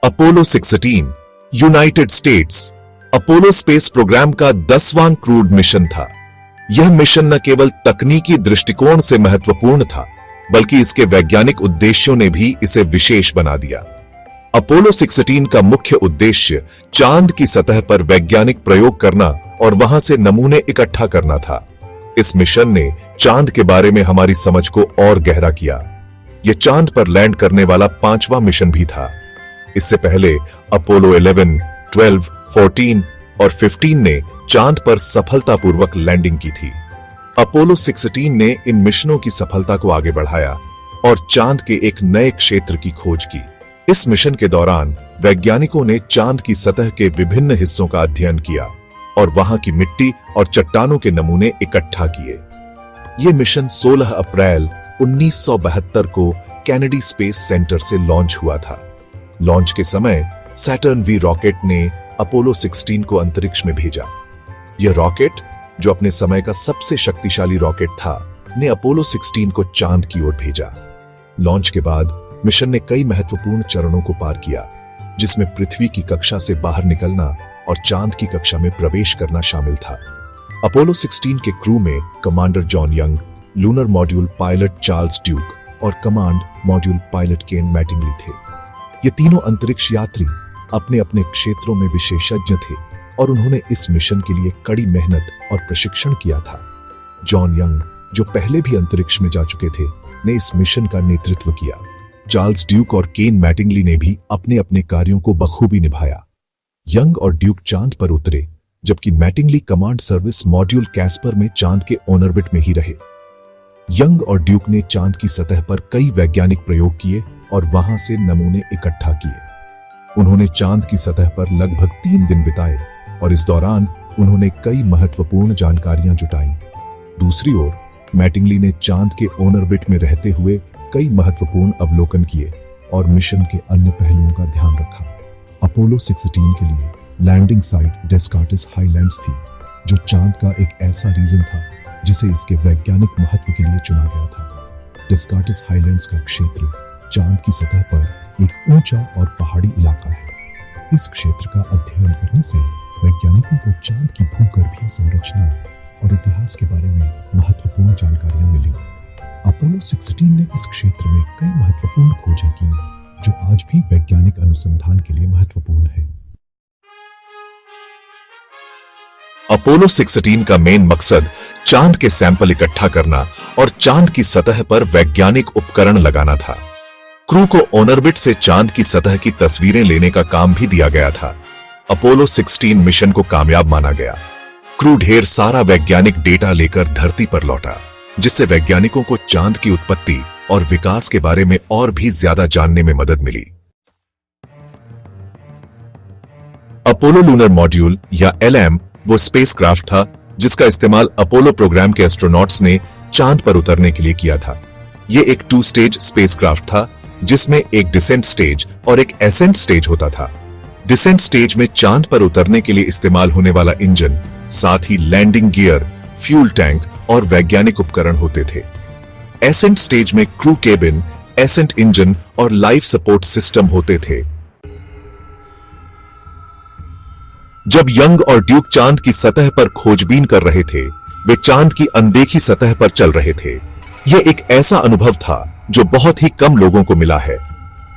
Apollo 16 United States Apollo space programme का 10वां crude mission था। यह मिशन न केवल तकनीकी दृष्टिकोण से महत्वपूर्ण था, बल्कि इसके वैज्ञानिक उद्देश्यों ने भी इसे विशेष बना दिया। अपोलो 16 का मुख्य उद्देश्य चांद की सतह पर वैज्ञानिक प्रयोग करना और वहां से नमूने इकट्ठा करना था। इस मिशन ने चांद के बारे में हमारी समझ को और गहरा किया। यह चांद पर लैंड करने वाला 5वां मिशन भी था। इससे पहले अपोलो 11, 12, 14 और 15 ने चांद पर सफलतापूर्वक लैंडिंग की थी। अपोलो 16 ने इन मिशनों की सफलता को आगे बढ़ाया और चांद के एक नए क्षेत्र की खोज की। इस मिशन के दौरान वैज्ञानिकों ने चांद की सतह के विभिन्न हिस्सों का अध्ययन किया और वहां की मिट्टी और चट्टानों के नमूने इकट्ठा किए। यह मिशन 16 अप्रैल 1972 को कैनेडी स्पेस सेंटर से लॉन्च हुआ था। लॉन्च के समय सैटर्न वी रॉकेट ने अपोलो 16 को अंतरिक्ष में भेजा। यह रॉकेट, जो अपने समय का सबसे शक्तिशाली रॉकेट था, ने अपोलो 16 को चांद की ओर भेजा। लॉन्च के बाद मिशन ने कई महत्वपूर्ण चरणों को पार किया, जिसमें पृथ्वी की कक्षा से बाहर निकलना और चांद की कक्षा में प्रवेश करना शामिल था। अपोलो 16 के क्रू में commander John young, lunar module pilot Charles Duke और कमांड मॉड्यूल पायलट केन मैटिंगली थे। ये तीनों अंतरिक्ष यात्री अपने अपने क्षेत्रों में विशेषज्ञ थे और उन्होंने इस मिशन के लिए कड़ी मेहनत और प्रशिक्षण किया था। जॉन यंग, जो पहले भी अंतरिक्ष में जा चुके थे, ने इस मिशन का नेतृत्व किया। चार्ल्स ड्यूक और केन मैटिंगली ने भी अपने अपने कार्यों को बखूबी निभाया। यंग और ड्यूक चांद पर उतरे, जबकि Mattingly command service module Caspar में चांद के ऑर्बिट में ही रहे। यंग और ड्यूक ने चांद की सतह पर कई वैज्ञानिक प्रयोग किए और वहां से नमूने इकट्ठा किए। उन्होंने चांद की सतह पर लगभग 3 दिन बिताए और इस दौरान उन्होंने कई महत्वपूर्ण जानकारियां जुटाई। दूसरी ओर मैटिंगली ने चांद के ऑर्बिट में रहते हुए कई महत्वपूर्ण अवलोकन किए और मिशन के अन्य पहलुओं का ध्यान रखा। अपोलो 16 के लिए लैंडिंग साइट डेस्कार्टिस हाईलैंड्स थी, जो चांद का एक ऐसा रीजन था जिसे इसके वैज्ञानिक महत्व के लिए चुना गया था। डेस्कार्टिस हाईलैंड्स का क्षेत्र चांद की सतह पर एक ऊंचा और पहाड़ी इलाका है। इस क्षेत्र का अध्ययन करने से वैज्ञानिकों को चांद की भूगर्भीय संरचना और इतिहास के बारे में महत्वपूर्ण जानकारियां मिली। अपोलो 16 ने इस क्षेत्र में कई महत्वपूर्ण खोजें की, जो आज भी वैज्ञानिक अनुसंधान के लिए महत्वपूर्ण है। अपोलो 16 का मेन मकसद चांद के सैंपल इकट्ठा करना और चांद की सतह पर वैज्ञानिक उपकरण लगाना था। क्रू को ऑर्बिट से चांद की सतह की तस्वीरें लेने का काम भी दिया गया था। अपोलो 16 मिशन को कामयाब माना गया। क्रू ढेर सारा वैज्ञानिक डेटा लेकर धरती पर लौटा, जिससे वैज्ञानिकों को चांद की उत्पत्ति और विकास के बारे में और भी ज्यादा जानने में मदद मिली। अपोलो लूनर मॉड्यूल या LM वो स्पेसक्राफ्ट था जिसका इस्तेमाल अपोलो प्रोग्राम के एस्ट्रोनॉट्स ने चांद पर उतरने के लिए किया था। यह एक 2 स्टेज स्पेसक्राफ्ट था, जिसमें एक डिसेंट स्टेज और एक एसेंट स्टेज होता था। डिसेंट स्टेज में चांद पर उतरने के लिए इस्तेमाल होने वाला इंजन, साथ ही लैंडिंग गियर, फ्यूल टैंक और वैज्ञानिक उपकरण होते थे। एसेंट स्टेज में क्रू केबिन, एसेंट इंजन और लाइफ सपोर्ट सिस्टम होते थे। जब यंग और ड्यूक चांद की सतह पर खोजबीन कर रहे थे, वे चांद की अनदेखी सतह पर चल रहे थे। यह एक ऐसा अनुभव था जो बहुत ही कम लोगों को मिला है।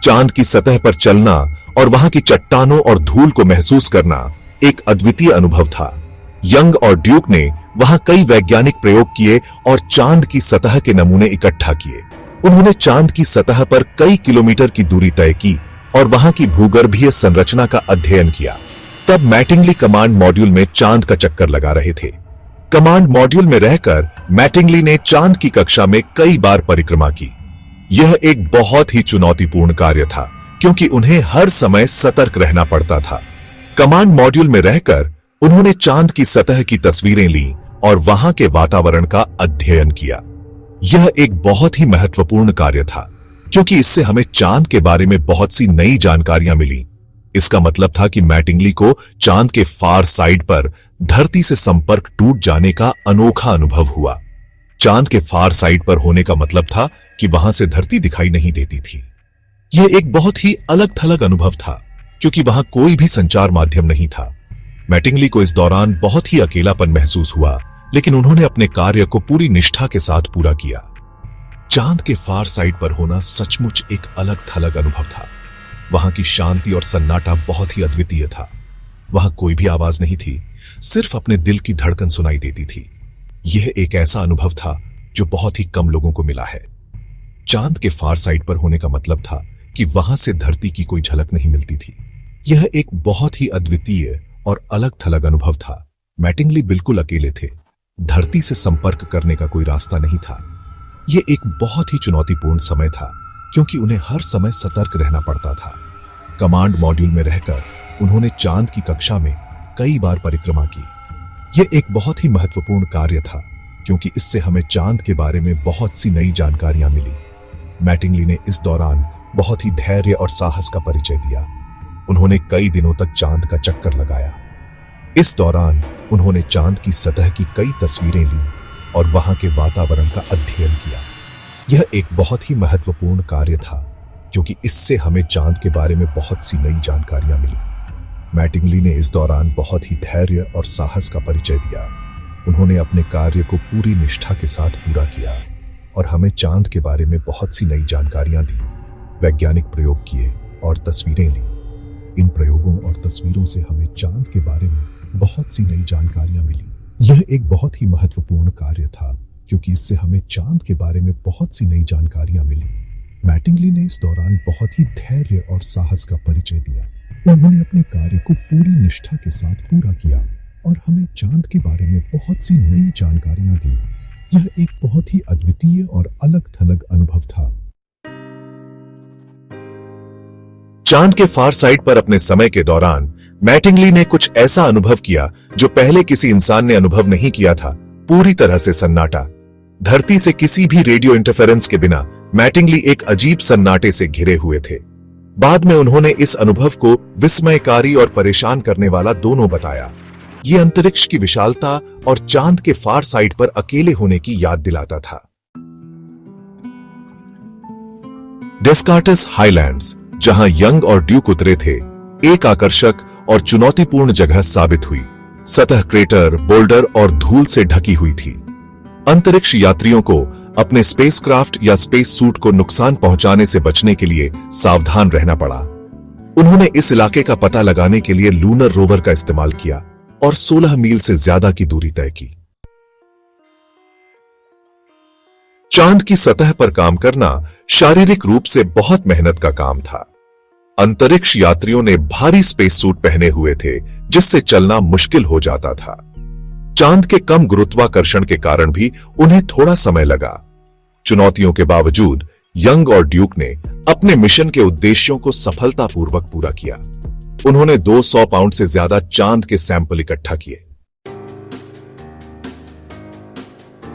चांद की सतह पर चलना और वहां की चट्टानों और धूल को महसूस करना एक अद्वितीय अनुभव था। यंग और ड्यूक ने वहां कई वैज्ञानिक प्रयोग किए और चांद की सतह के नमूने इकट्ठा किए। उन्होंने चांद की सतह पर कई किलोमीटर की दूरी तय की और वहां की भूगर्भीय संरचना का अध्ययन किया। तब मैटिंगली कमांड मॉड्यूल में चांद का चक्कर लगा रहे थे। कमांड मॉड्यूल में रहकर मैटिंगली ने चांद की कक्षा में कई बार परिक्रमा की। यह एक बहुत ही चुनौतीपूर्ण कार्य था, क्योंकि उन्हें हर समय सतर्क रहना पड़ता था। कमांड मॉड्यूल में रहकर उन्होंने चांद की सतह की तस्वीरें ली और वहां के वातावरण का अध्ययन किया। यह एक बहुत ही महत्वपूर्ण कार्य था, क्योंकि इससे हमें चांद के बारे में बहुत सी नई जानकारियां मिली। इसका मतलब था कि मैटिंगली को चांद के फार साइड पर धरती से संपर्क टूट जाने का अनोखा अनुभव हुआ। चांद के फार साइड पर होने का मतलब था कि वहां से धरती दिखाई नहीं देती थी। यह एक बहुत ही अलग थलग अनुभव था, क्योंकि वहां कोई भी संचार माध्यम नहीं था। मैटिंगली को इस दौरान बहुत ही अकेलापन महसूस हुआ, लेकिन उन्होंने अपने कार्य को पूरी निष्ठा के साथ पूरा किया। चांद के फार साइड पर होना सचमुच एक अलग थलग अनुभव था। वहां की शांति और सन्नाटा बहुत ही अद्वितीय था। वहां कोई भी आवाज नहीं थी, सिर्फ अपने दिल की धड़कन सुनाई देती थी। यह एक ऐसा अनुभव था जो बहुत ही कम लोगों को मिला है। चांद के फार साइड पर होने का मतलब था कि वहां से धरती की कोई झलक नहीं मिलती थी। यह एक बहुत ही अद्वितीय और अलग थलग अनुभव था। मैटिंगली बिल्कुल अकेले थे। धरती से संपर्क करने का कोई रास्ता नहीं था। यह एक बहुत ही चुनौतीपूर्ण समय था, क्योंकि उन्हें हर समय सतर्क रहना पड़ता था। कमांड मॉड्यूल में रहकर उन्होंने चांद की कक्षा में कई बार परिक्रमा की। यह एक बहुत ही महत्वपूर्ण कार्य था, क्योंकि इससे हमें चांद के बारे में बहुत सी नई जानकारियां मिली। मैटिंगली ने इस दौरान बहुत ही धैर्य और साहस का परिचय दिया। उन्होंने कई दिनों तक चांद का चक्कर लगाया। इस दौरान उन्होंने चांद की सतह की कई तस्वीरें ली और वहां के वातावरण का अध्ययन किया। यह एक बहुत ही महत्वपूर्ण कार्य था, क्योंकि इससे हमें चांद के बारे में बहुत सी नई जानकारियां मिली। मैटिंगली ने इस दौरान बहुत ही धैर्य और साहस का परिचय दिया। उन्होंने अपने कार्य को पूरी निष्ठा के साथ पूरा किया और हमें चांद के बारे में बहुत सी नई जानकारियां दी। वैज्ञानिक प्रयोग किए और तस्वीरें ली। इन प्रयोगों और तस्वीरों से हमें चांद के बारे में बहुत सी नई जानकारियां मिली। यह एक बहुत ही महत्वपूर्ण कार्य था, क्योंकि इससे हमें चांद के बारे में बहुत सी नई जानकारियां मिली। मैटिंगली ने इस दौरान बहुत ही धैर्य और साहस का परिचय दिया। उन्होंने अपने कार्य को पूरी निष्ठा के साथ पूरा किया और हमें चांद के बारे में बहुत सी नई जानकारियां दी। यह एक बहुत ही अद्वितीय और अलग थलग अनुभव था। चांद के फार साइड पर अपने समय के दौरान मैटिंगली ने कुछ ऐसा अनुभव किया जो पहले किसी इंसान ने अनुभव नहीं किया था। पूरी तरह से सन्नाटा। धरती से किसी भी रेडियो इंटरफेरेंस के बिना मैटिंगली एक अजीब सन्नाटे से घिरे हुए थे। बाद में उन्होंने इस अनुभव को विस्मयकारी और परेशान करने वाला दोनों बताया। ये अंतरिक्ष की विशालता और चांद के फार साइड पर अकेले होने की याद दिलाता था। डेस्कार्टस हाईलैंड्स, जहां यंग और ड्यूक उतरे थे, एक आकर्षक और चुनौतीपूर्ण जगह साबित हुई। सतह क्रेटर, बोल्डर और धूल से ढकी हुई थी। अंतरिक्ष यात्रियों को अपने स्पेसक्राफ्ट या स्पेस सूट को नुकसान पहुंचाने से बचने के लिए सावधान रहना पड़ा। उन्होंने इस इलाके का पता लगाने के लिए लूनर रोवर का इस्तेमाल किया और 16 मील से ज्यादा की दूरी तय की। चांद की सतह पर काम करना शारीरिक रूप से बहुत मेहनत का काम था। अंतरिक्ष यात्रियों ने भारी स्पेस सूट पहने हुए थे, जिससे चलना मुश्किल हो जाता था। चांद के कम गुरुत्वाकर्षण के कारण भी उन्हें थोड़ा समय लगा। चुनौतियों के बावजूद यंग और ड्यूक ने अपने मिशन के उद्देश्यों को सफलतापूर्वक पूरा किया। उन्होंने 200 पाउंड से ज्यादा चांद के सैंपल इकट्ठा किए।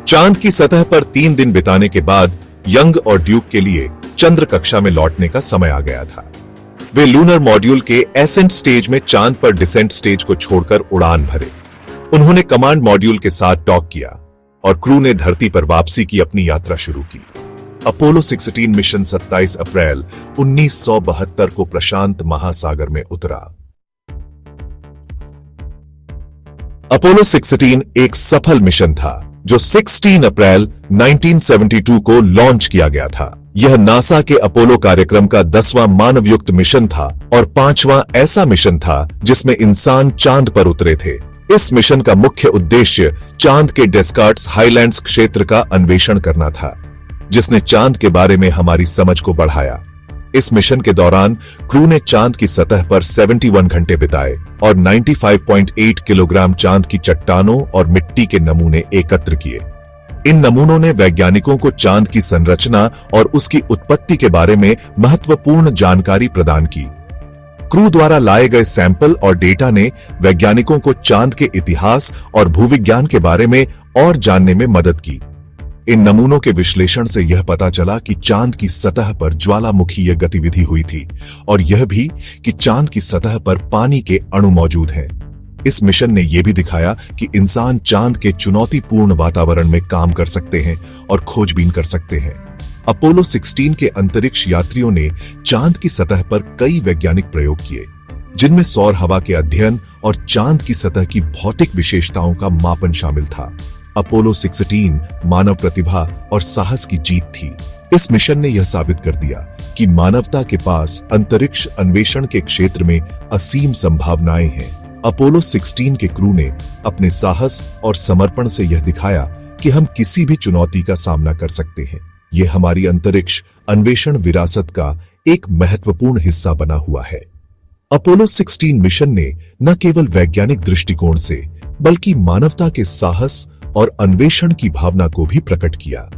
चांद की सतह पर 3 दिन बिताने के बाद यंग और ड्यूक के लिए चंद्र कक्षा में लौटने का समय आ गया था। वे लूनर मॉड्यूल के एसेंट स्टेज में चांद पर डिसेंट स्टेज को छोड़कर उड़ान भरे। उन्होंने कमांड मॉड्यूल के साथ डॉक किया और क्रू ने धरती पर वापसी की अपनी यात्रा शुरू की। अपोलो 16 मिशन 27 अप्रैल 1972 को प्रशांत महासागर में उतरा। अपोलो 16 एक सफल मिशन था, जो 16 अप्रैल 1972 को लॉन्च किया गया था। यह नासा के अपोलो कार्यक्रम का 10वां मानवयुक्त मिशन था और 5वां ऐसा मिशन था जिसमें इंसान चांद पर उतरे थे। इस मिशन का मुख्य उद्देश्य चांद के डेस्कार्ट्स हाईलैंड्स क्षेत्र का अन्वेषण करना था, जिसने चांद के बारे में हमारी समझ को बढ़ाया। इस मिशन के दौरान क्रू ने चांद की सतह पर 71 घंटे बिताए और 95.8 किलोग्राम चांद की चट्टानों और मिट्टी के नमूने एकत्र किए। इन नमूनों ने वैज्ञानिकों को चांद की संरचना और उसकी उत्पत्ति के बारे में महत्वपूर्ण जानकारी प्रदान की। क्रू द्वारा लाए गए सैंपल और डेटा ने वैज्ञानिकों को चांद के इतिहास और भूविज्ञान के बारे में और जानने में मदद की। इन नमूनों के विश्लेषण से यह पता चला कि चांद की सतह पर ज्वालामुखीय गतिविधि हुई थी और यह भी कि चांद की सतह पर पानी के अणु मौजूद हैं। इस मिशन ने यह भी दिखाया कि इंसान चांद के चुनौतीपूर्ण वातावरण में काम कर सकते हैं और खोजबीन कर सकते हैं। अपोलो 16 के अंतरिक्ष यात्रियों ने चांद की सतह पर कई वैज्ञानिक प्रयोग किए। जिनमें सौर हवा के अध्ययन और चांद की सतह की भौतिक विशेषताओं का मापन शामिल था। अपोलो 16 मानव प्रतिभा और साहस की जीत थी। इस मिशन ने यह साबित कर दिया कि मानवता के पास अंतरिक्ष अन्वेषण के क्षेत्र में असीम संभावनाएं हैं। अपोलो 16 के क्रू ने अपने साहस और समर्पण से यह दिखाया कि हम किसी भी चुनौती का सामना कर सकते हैं। यह हमारी अंतरिक्ष अन्वेषण विरासत का एक महत्वपूर्ण हिस्सा बना हुआ है। अपोलो 16 मिशन ने न केवल वैज्ञानिक दृष्टिकोण से बल्कि मानवता के साहस और अन्वेषण की भावना को भी प्रकट किया।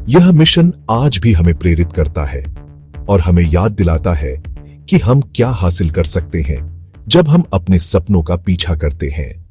यह मिशन आज भी हमें प्रेरित करता है और हमें याद दिलाता है कि हम क्या हासिल कर सकते हैं जब हम अपने सपनों का पीछा करते हैं।